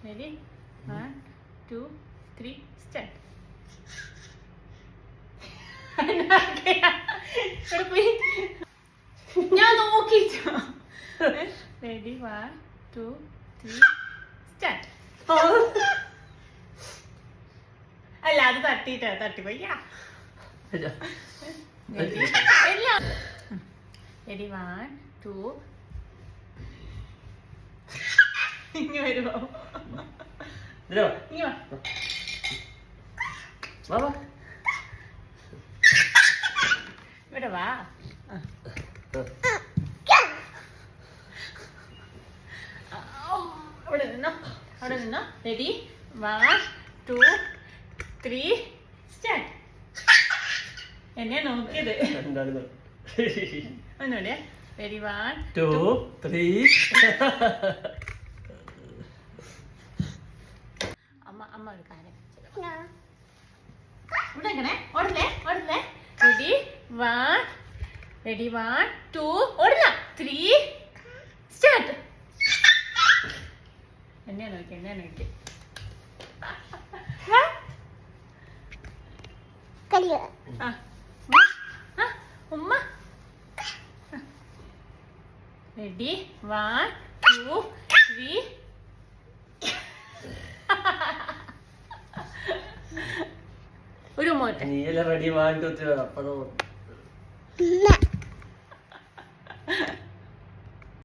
Ready? 1, 2, 3, start. ഞാൻ നോക്കിട്ടോ. Ready? 1, 2, 3, start. അല്ല അത് തട്ടിപ്പോയി. Ready? 1, 2. ഇങ്ങ് വരുമോ? ഇങ്ങ് വാ. ഇവിടെ വാ. അവിടെ നിന്നോ. Ready? 1, 2, 3, start. എന്നെ നോക്കിയത് ഒന്നുകൂടെ. Ready? 1, 2, 3. അമ്മ ഒരു കാര്യം ഇവിടെ ഓടല്ലേ. Ready? 1, 2, ഓടില്ല. 3, start. എന്നെ നോക്കി. ഉമ്മ. Ready? 1, 2, 3. ഒരു മോട്ടെ. നീ എല്ലാം റെഡി 1, 2, 3.